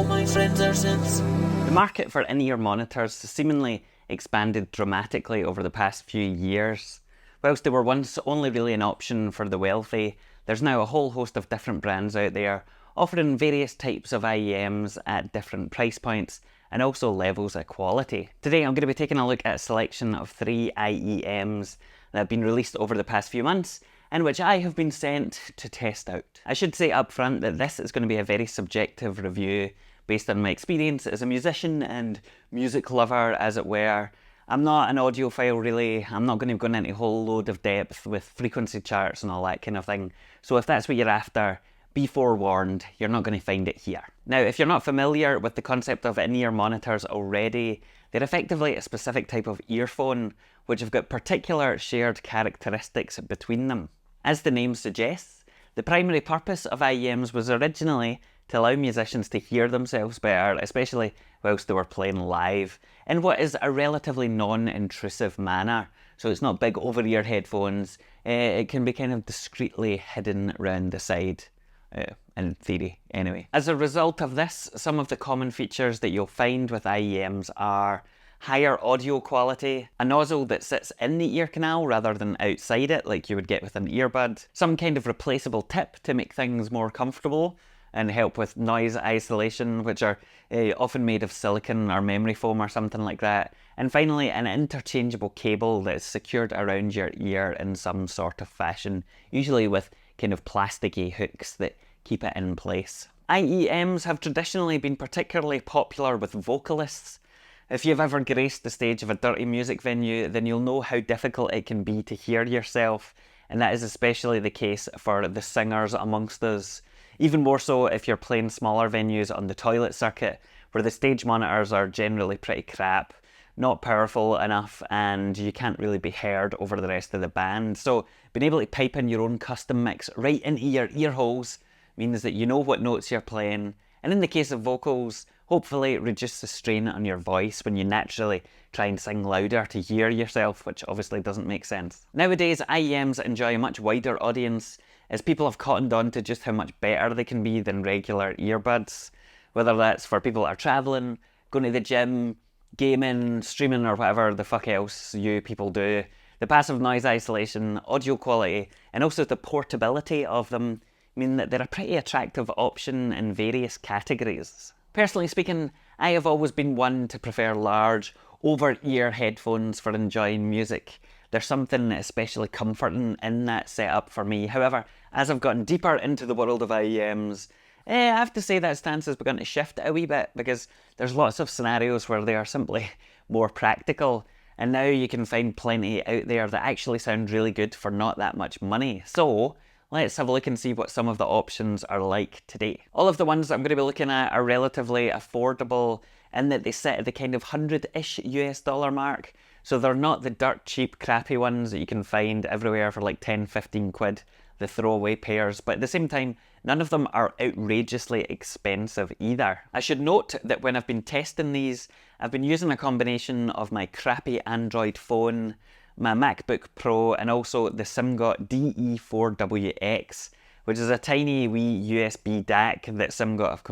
my friends are simps. The market for in-ear monitors has seemingly expanded dramatically over the past few years. Whilst they were once only really an option for the wealthy, there's now a whole host of different brands out there offering various types of IEMs at different price points and also levels of quality. Today I'm going to be taking a look at a selection of 3 IEMs that have been released over the past few months and which I have been sent to test out. I should say up front that this is going to be a very subjective review based on my experience as a musician and music lover, as it were. I'm not an audiophile really. I'm not going to go into a whole load of depth with frequency charts and all that kind of thing. So if that's what you're after, be forewarned, you're not going to find it here. Now, if you're not familiar with the concept of in-ear monitors already, they're effectively a specific type of earphone which have got particular shared characteristics between them. As the name suggests, the primary purpose of IEMs was originally to allow musicians to hear themselves better, especially whilst they were playing live, in what is a relatively non-intrusive manner. So it's not big over-ear headphones, it can be kind of discreetly hidden around the side, in theory anyway. As a result of this, some of the common features that you'll find with IEMs are higher audio quality, a nozzle that sits in the ear canal rather than outside it like you would get with an earbud, some kind of replaceable tip to make things more comfortable and help with noise isolation, which are often made of silicone or memory foam or something like that, and finally an interchangeable cable that is secured around your ear in some sort of fashion, usually with kind of plasticky hooks that keep it in place. IEMs have traditionally been particularly popular with vocalists. If you've ever graced the stage of a dirty music venue, then you'll know how difficult it can be to hear yourself, and that is especially the case for the singers amongst us. Even more so if you're playing smaller venues on the toilet circuit, where the stage monitors are generally pretty crap, not powerful enough, and you can't really be heard over the rest of the band. So being able to pipe in your own custom mix right into your ear holes means that you know what notes you're playing, and in the case of vocals, hopefully reduce the strain on your voice when you naturally try and sing louder to hear yourself, which obviously doesn't make sense. Nowadays, IEMs enjoy a much wider audience as people have cottoned on to just how much better they can be than regular earbuds, whether that's for people that are travelling, going to the gym, gaming, streaming, or whatever the fuck else you people do. The passive noise isolation, audio quality, and also the portability of them mean that they're a pretty attractive option in various categories. Personally speaking, I have always been one to prefer large, over-ear headphones for enjoying music. There's something especially comforting in that setup for me. However, as I've gotten deeper into the world of IEMs, I have to say that stance has begun to shift a wee bit, because there's lots of scenarios where they are simply more practical, and now you can find plenty out there that actually sound really good for not that much money. So let's have a look and see what some of the options are like today. All of the ones that I'm going to be looking at are relatively affordable in that they sit at the kind of $100-ish US mark. So they're not the dirt cheap crappy ones that you can find everywhere for like 10-15 quid, the throwaway pairs, but at the same time, none of them are outrageously expensive either. I should note that when I've been testing these, I've been using a combination of my crappy Android phone, my MacBook Pro, and also the Simgot DE4WX, which is a tiny wee USB DAC that Simgot have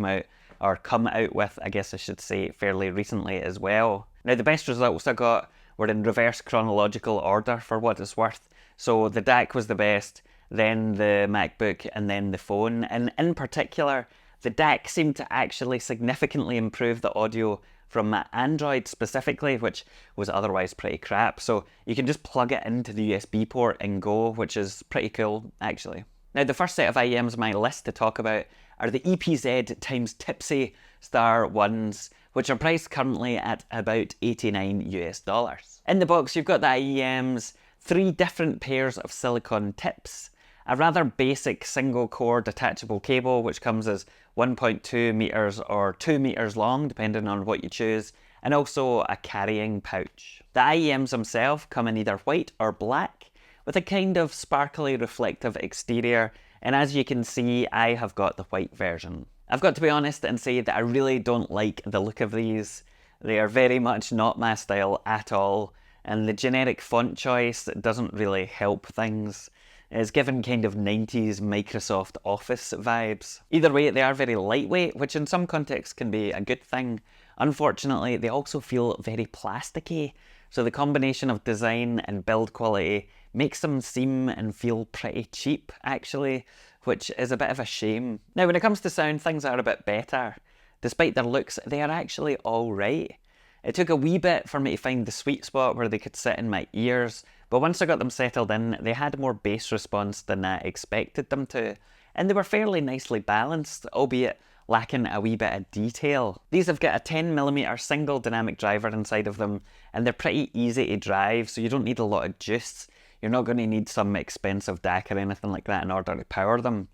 come out with, I guess I should say, fairly recently as well. Now, the best results I got were in reverse chronological order for what it's worth. So the DAC was the best, then the MacBook, and then the phone. And in particular, the DAC seemed to actually significantly improve the audio from my Android specifically, which was otherwise pretty crap. So you can just plug it into the USB port and go, which is pretty cool, actually. Now, the first set of IEMs on my list to talk about are the EPZ times Tipsy Star 1s, which are priced currently at about $89 US. In the box, you've got the IEMs, 3 different pairs of silicone tips, a rather basic single core detachable cable which comes as 1.2 meters or 2 meters long depending on what you choose, and also a carrying pouch. The IEMs themselves come in either white or black with a kind of sparkly reflective exterior, and as you can see, I have got the white version. I've got to be honest and say that I really don't like the look of these. They are very much not my style at all, and the generic font choice doesn't really help things. It's given kind of 90s Microsoft Office vibes. Either way, they are very lightweight, which in some contexts can be a good thing. Unfortunately, they also feel very plasticky, so the combination of design and build quality makes them seem and feel pretty cheap, actually, which is a bit of a shame. Now, when it comes to sound, things are a bit better. Despite their looks, they are actually alright. It took a wee bit for me to find the sweet spot where they could sit in my ears, but once I got them settled in, they had more bass response than I expected them to, and they were fairly nicely balanced, albeit lacking a wee bit of detail. These have got a 10mm single dynamic driver inside of them, and they're pretty easy to drive, so you don't need a lot of juice. You're not going to need some expensive DAC or anything like that in order to power them.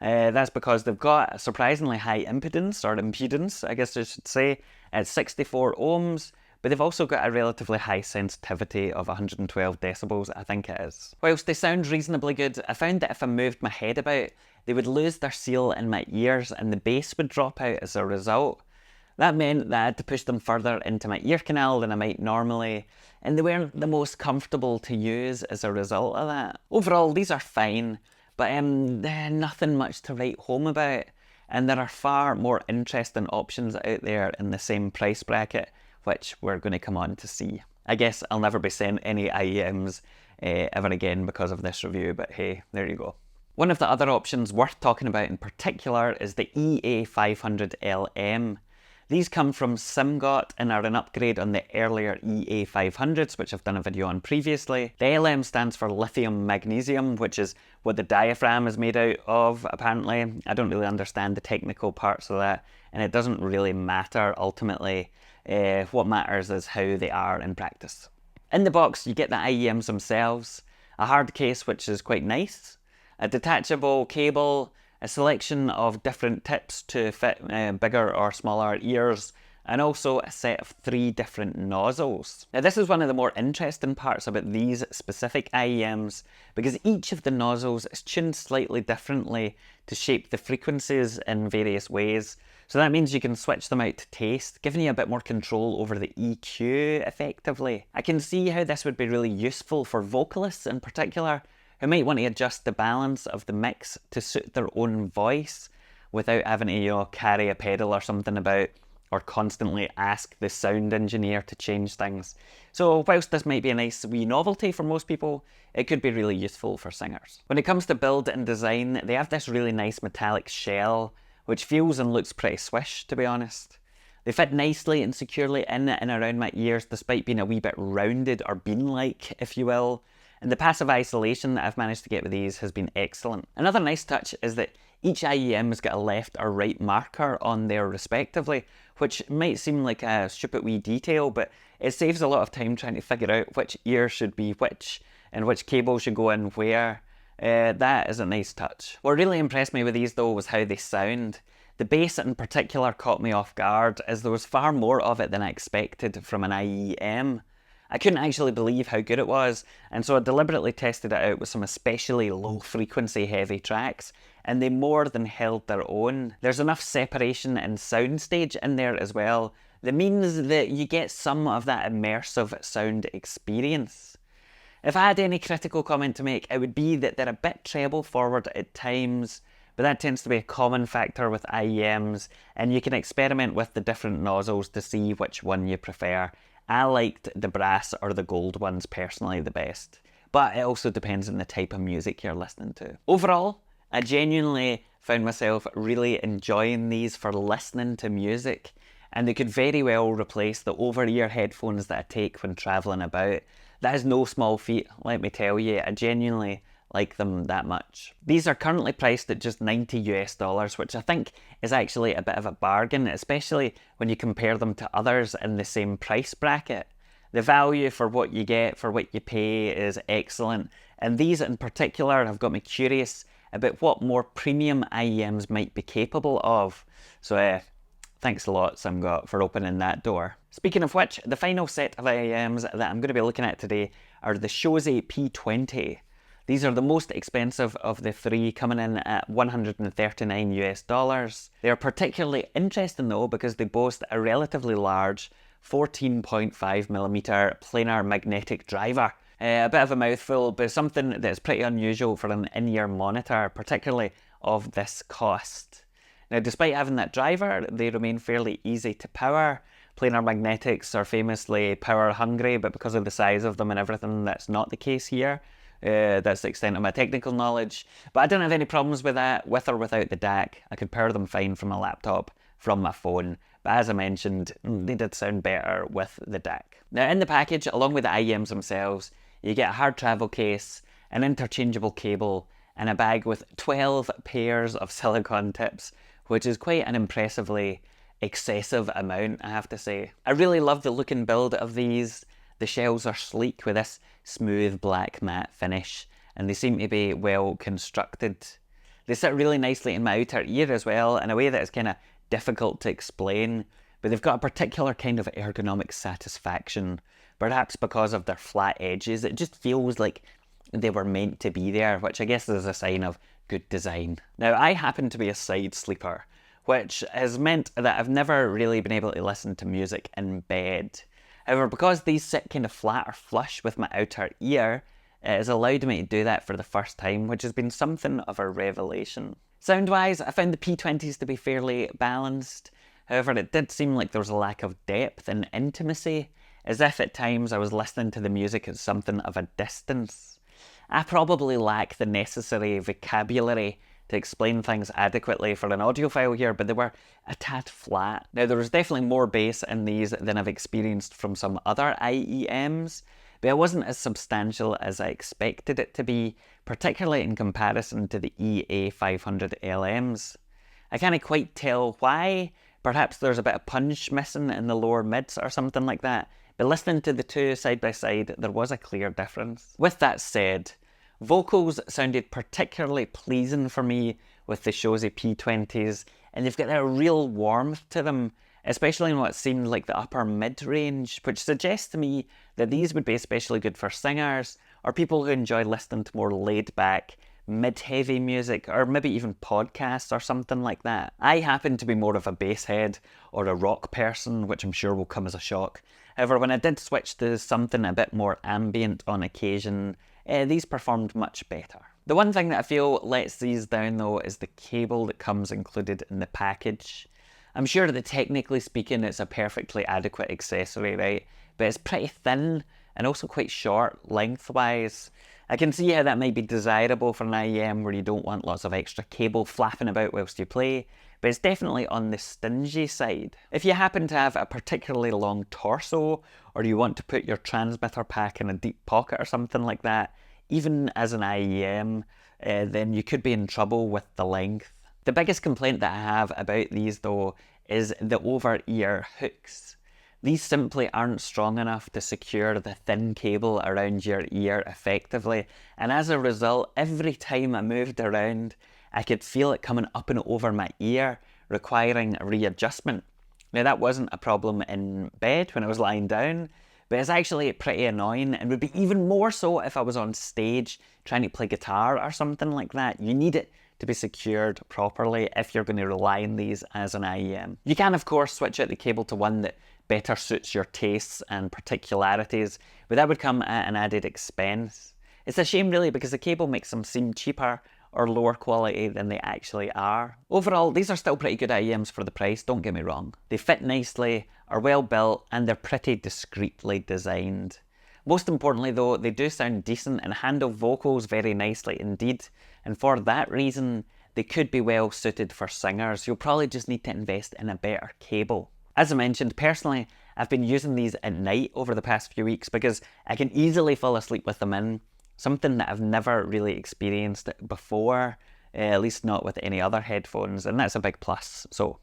That's because they've got a surprisingly high impedance, I guess I should say, at 64 ohms, but they've also got a relatively high sensitivity of 112 decibels, I think it is. Whilst they sound reasonably good, I found that if I moved my head about, they would lose their seal in my ears and the bass would drop out as a result. That meant that I had to push them further into my ear canal than I might normally, and they weren't the most comfortable to use as a result of that. Overall, these are fine, but they're nothing much to write home about, and there are far more interesting options out there in the same price bracket, which we're going to come on to see. I guess I'll never be sent any IEMs ever again because of this review, but hey, there you go. One of the other options worth talking about in particular is the EA500LM. These come from Simgot and are an upgrade on the earlier EA500s, which I've done a video on previously. The LM stands for lithium magnesium, which is what the diaphragm is made out of, apparently. I don't really understand the technical parts of that, and it doesn't really matter ultimately. What matters is how they are in practice. In the box, you get the IEMs themselves, a hard case which is quite nice, a detachable cable, a selection of different tips to fit bigger or smaller ears, and also a set of 3 different nozzles. Now this is one of the more interesting parts about these specific IEMs, because each of the nozzles is tuned slightly differently to shape the frequencies in various ways. So that means you can switch them out to taste, giving you a bit more control over the EQ effectively. I can see how this would be really useful for vocalists in particular, who might want to adjust the balance of the mix to suit their own voice without having to, carry a pedal or something about, or constantly ask the sound engineer to change things. So whilst this might be a nice wee novelty for most people, it could be really useful for singers. When it comes to build and design, they have this really nice metallic shell, which feels and looks pretty swish, to be honest. They fit nicely and securely in and around my ears, despite being a wee bit rounded or bean-like, if you will. And the passive isolation that I've managed to get with these has been excellent. Another nice touch is that each IEM has got a left or right marker on there respectively, which might seem like a stupid wee detail, but it saves a lot of time trying to figure out which ear should be which and which cable should go in where. That is a nice touch. What really impressed me with these though was how they sound. The bass in particular caught me off guard, as there was far more of it than I expected from an IEM. I couldn't actually believe how good it was, and so I deliberately tested it out with some especially low frequency heavy tracks, and they more than held their own. There's enough separation and soundstage in there as well that means that you get some of that immersive sound experience. If I had any critical comment to make, it would be that they're a bit treble forward at times, but that tends to be a common factor with IEMs, and you can experiment with the different nozzles to see which one you prefer. I liked the brass or the gold ones personally the best, but it also depends on the type of music you're listening to. Overall, I genuinely found myself really enjoying these for listening to music, and they could very well replace the over-ear headphones that I take when travelling about. That is no small feat, let me tell you. I genuinely like them that much. These are currently priced at just $90 US, which I think is actually a bit of a bargain, especially when you compare them to others in the same price bracket. The value for what you get for what you pay is excellent, and these in particular have got me curious about what more premium IEMs might be capable of. So thanks a lot, Simgot, for opening that door. Speaking of which, the final set of IEMs that I'm going to be looking at today are the Shozy P20. These are the most expensive of the 3, coming in at $139 US. They are particularly interesting though because they boast a relatively large 14.5mm planar magnetic driver, A bit of a mouthful, but something that's pretty unusual for an in-ear monitor, particularly of this cost. Now, despite having that driver, they remain fairly easy to power. Planar magnetics are famously power hungry, but because of the size of them and everything, that's not the case here. That's the extent of my technical knowledge. But I don't have any problems with that, with or without the DAC. I could power them fine from a laptop, from my phone. But as I mentioned, they did sound better with the DAC. Now, in the package, along with the IEMs themselves, you get a hard travel case, an interchangeable cable, and a bag with 12 pairs of silicone tips, which is quite an impressively excessive amount, I have to say. I really love the look and build of these. The shells are sleek with this smooth black matte finish, and they seem to be well constructed. They sit really nicely in my outer ear as well, in a way that is kind of difficult to explain, but they've got a particular kind of ergonomic satisfaction. Perhaps because of their flat edges, it just feels like they were meant to be there, which I guess is a sign of good design. Now, I happen to be a side sleeper, which has meant that I've never really been able to listen to music in bed. However, because these sit kind of flat or flush with my outer ear, it has allowed me to do that for the first time, which has been something of a revelation. Sound-wise, I found the P20s to be fairly balanced. However, it did seem like there was a lack of depth and intimacy, as if at times I was listening to the music at something of a distance. I probably lack the necessary vocabulary to explain things adequately for an audiophile here, but they were a tad flat. Now, there was definitely more bass in these than I've experienced from some other IEMs, but it wasn't as substantial as I expected it to be, particularly in comparison to the EA 500 LMs. I can't quite tell why. Perhaps there's a bit of punch missing in the lower mids or something like that, but listening to the two side by side, there was a clear difference. With that said, vocals sounded particularly pleasing for me with the Shozy P20s, and they've got a real warmth to them, especially in what seemed like the upper mid-range, which suggests to me that these would be especially good for singers, or people who enjoy listening to more laid-back, mid-heavy music, or maybe even podcasts or something like that. I happen to be more of a bass head or a rock person, which I'm sure will come as a shock. However, when I did switch to something a bit more ambient on occasion, these performed much better. The one thing that I feel lets these down though is the cable that comes included in the package. I'm sure that technically speaking it's a perfectly adequate accessory, right? But it's pretty thin and also quite short lengthwise. I can see how that might be desirable for an IEM where you don't want lots of extra cable flapping about whilst you play, but it's definitely on the stingy side. If you happen to have a particularly long torso, or you want to put your transmitter pack in a deep pocket or something like that, even as an IEM, then you could be in trouble with the length. The biggest complaint that I have about these though is the over-ear hooks. These simply aren't strong enough to secure the thin cable around your ear effectively, and as a result, every time I moved around, I could feel it coming up and over my ear, requiring a readjustment. Now that wasn't a problem in bed when I was lying down, but it's actually pretty annoying and would be even more so if I was on stage trying to play guitar or something like that. You need it to be secured properly if you're going to rely on these as an IEM. You can of course switch out the cable to one that better suits your tastes and particularities, but that would come at an added expense. It's a shame really because the cable makes them seem cheaper or lower quality than they actually are. Overall, these are still pretty good IEMs for the price, don't get me wrong. They fit nicely, are well built, and they're pretty discreetly designed. Most importantly though, they do sound decent and handle vocals very nicely indeed, and for that reason, they could be well suited for singers. You'll probably just need to invest in a better cable. As I mentioned, personally, I've been using these at night over the past few weeks because I can easily fall asleep with them in, something that I've never really experienced before, at least not with any other headphones, and that's a big plus, so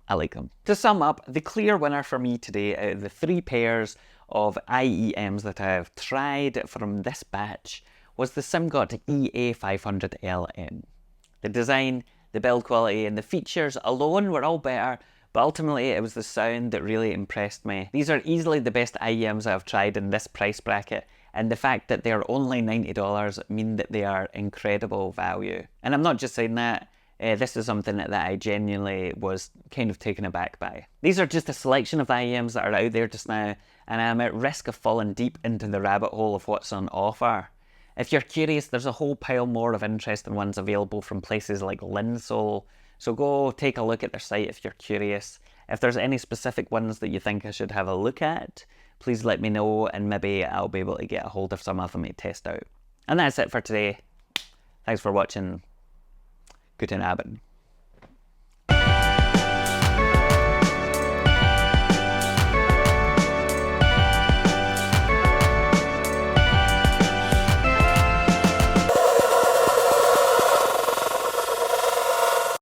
I like them. To sum up, the clear winner for me today out of the 3 pairs of IEMs that I have tried from this batch was the Simgot EA 500 LM. The design, the build quality, and the features alone were all better, but ultimately it was the sound that really impressed me. These are easily the best IEMs I've tried in this price bracket, and the fact that they are only $90 mean that they are incredible value. And I'm not just saying that, this is something that I genuinely was kind of taken aback by. These are just a selection of IEMs that are out there just now, and I'm at risk of falling deep into the rabbit hole of what's on offer. If you're curious, there's a whole pile more of interesting ones available from places like Linsol, so go take a look at their site if you're curious. If there's any specific ones that you think I should have a look at, please let me know, and maybe I'll be able to get a hold of some of them to test out. And that's it for today. Thanks for watching. Guten Abend.